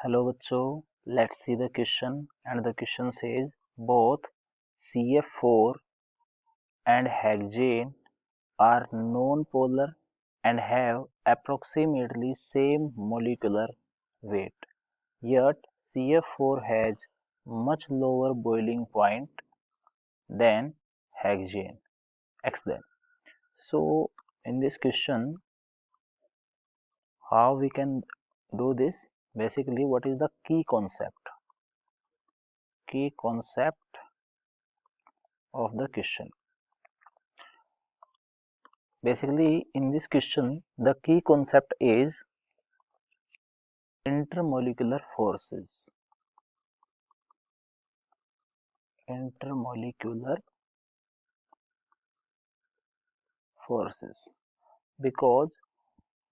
Hello बच्चों, let's see the question and the question says both CF4 and hexane are non-polar and have approximately same molecular weight. Yet CF4 has much lower boiling point than hexane. Explain. So in this question, how we can do this? Basically, what is the key concept? Key concept of the question. Basically, in this question, the key concept is intermolecular forces. Intermolecular forces. Because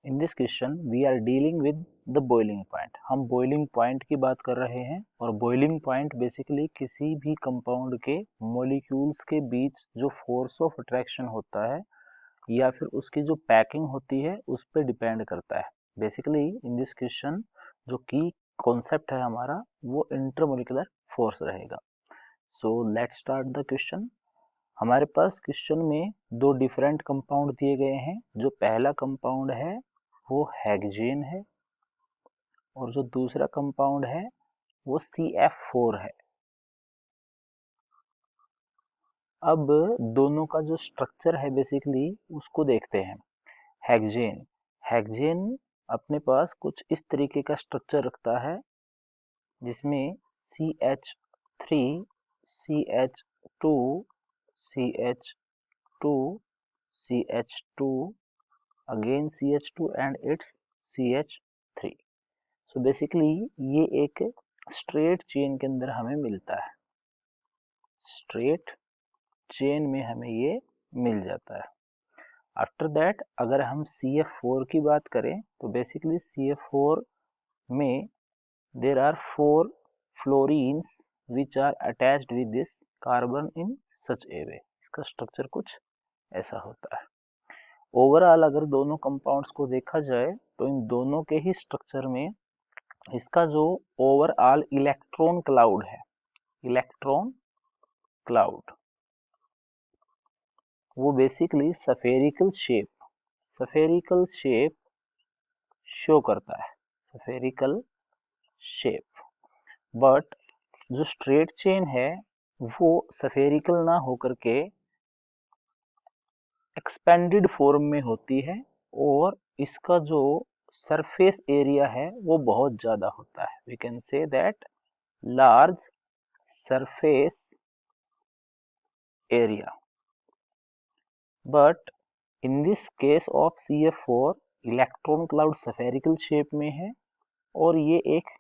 in this question, we are dealing with the boiling point. हम boiling point की बात कर रहे हैं और boiling point basically किसी भी compound के molecules के बीच जो force of attraction होता है या फिर उसकी जो पैकिंग होती है उस पर डिपेंड करता है. बेसिकली इन दिस क्वेश्चन जो की कॉन्सेप्ट है हमारा वो इंटरमोलिकुलर फोर्स रहेगा. So let's start the question. हमारे पास क्वेश्चन में दो डिफरेंट कंपाउंड दिए गए हैं. जो पहला कंपाउंड है वो हेक्सेन है और जो दूसरा कंपाउंड है वो CF4 है. अब दोनों का जो स्ट्रक्चर है बेसिकली उसको देखते हैं. हेक्सेन हेक्सेन अपने पास कुछ इस तरीके का स्ट्रक्चर रखता है जिसमें CH3 CH2 CH2 CH2 again CH2 and it's CH3. So basically ये एक स्ट्रेट चेन के अंदर हमें मिलता है. स्ट्रेट चेन में हमें ये मिल जाता है. आफ्टर दैट अगर हम CF4 की बात करें तो बेसिकली CF4 में there are 4 fluorines which are attached with this carbon in such a way. इसका स्ट्रक्चर कुछ ऐसा होता है. ओवरऑल अगर दोनों कंपाउंड्स को देखा जाए तो इन दोनों के ही स्ट्रक्चर में इसका जो ओवरऑल इलेक्ट्रॉन क्लाउड है, इलेक्ट्रॉन क्लाउड, वो बेसिकली सफेरिकल शेप शो करता है. Spherical shape. बट जो स्ट्रेट चेन है वो सफेरिकल ना होकर के एक्सपेंडेड फॉर्म में होती है और इसका जो सरफेस एरिया है वो बहुत ज्यादा होता है. We can say that large surface area. But in this case of CF4 electron cloud spherical shape में है और ये एक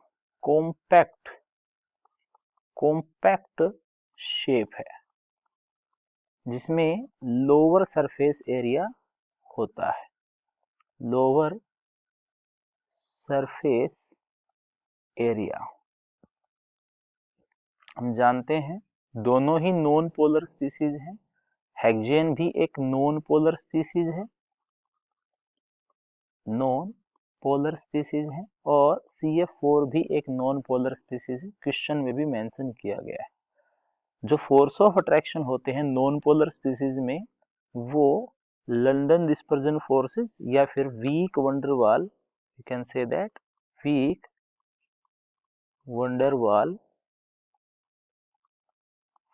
कॉम्पैक्ट शेप है जिसमें लोअर सरफेस एरिया होता है. Lower surface area. हम जानते हैं दोनों ही नॉन पोलर स्पीसीज हैं. हेक्सेन भी एक नॉन पोलर स्पीसीज है, नॉन पोलर स्पीसीज है, और CF4 भी एक नॉन पोलर स्पीसीज है. क्वेश्चन में भी मेंशन किया गया है. जो फोर्स ऑफ अट्रैक्शन होते हैं नॉन पोलर स्पीसीज में वो लंदन डिस्पर्जन फोर्सेस या फिर weak Van der Waals, you can say that weak Van der Waals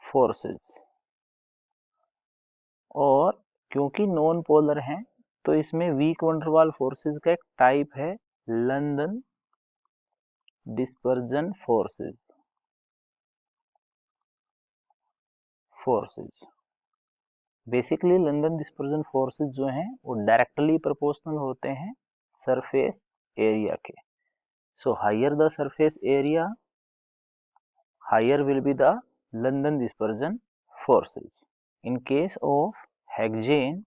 forces. और क्योंकि नॉन पोलर हैं तो इसमें वीक वंडरवाल फोर्सेस का एक टाइप है London dispersion forces. Basically London dispersion forces जो हैं वो डायरेक्टली प्रोपोर्शनल होते हैं सरफेस एरिया के. So higher the surface area, higher will be the London dispersion forces. In case of hexane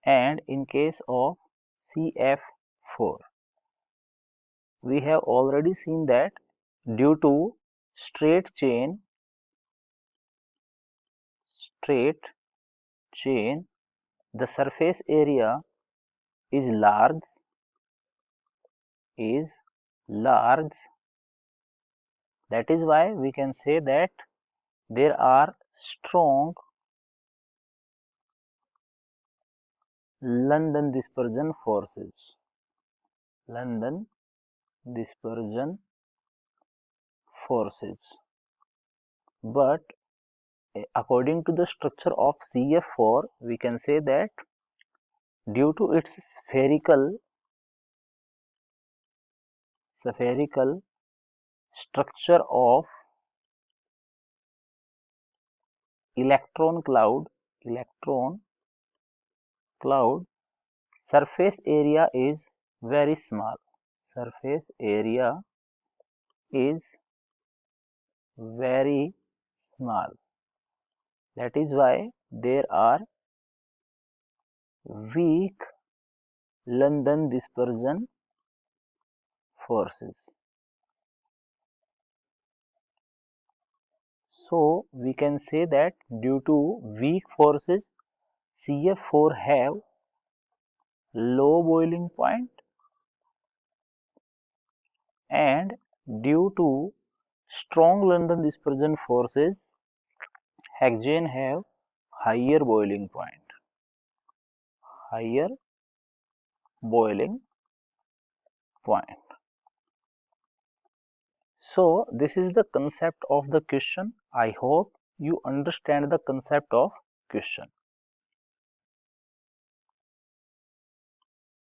and in case of CF4, we have already seen that due to straight chain, the surface area is large is large. That is why we can say that there are strong London dispersion forces. London dispersion forces. But according to the structure of CF4, we can say that due to its spherical structure of electron cloud, surface area is very small. Surface area is very small. That is why there are weak London dispersion forces. So we can say that due to weak forces, CF4 have low boiling point, and due to strong London dispersion forces, hexane have higher boiling point. Higher boiling point. So this is the concept of the question. I hope you understand the concept of question.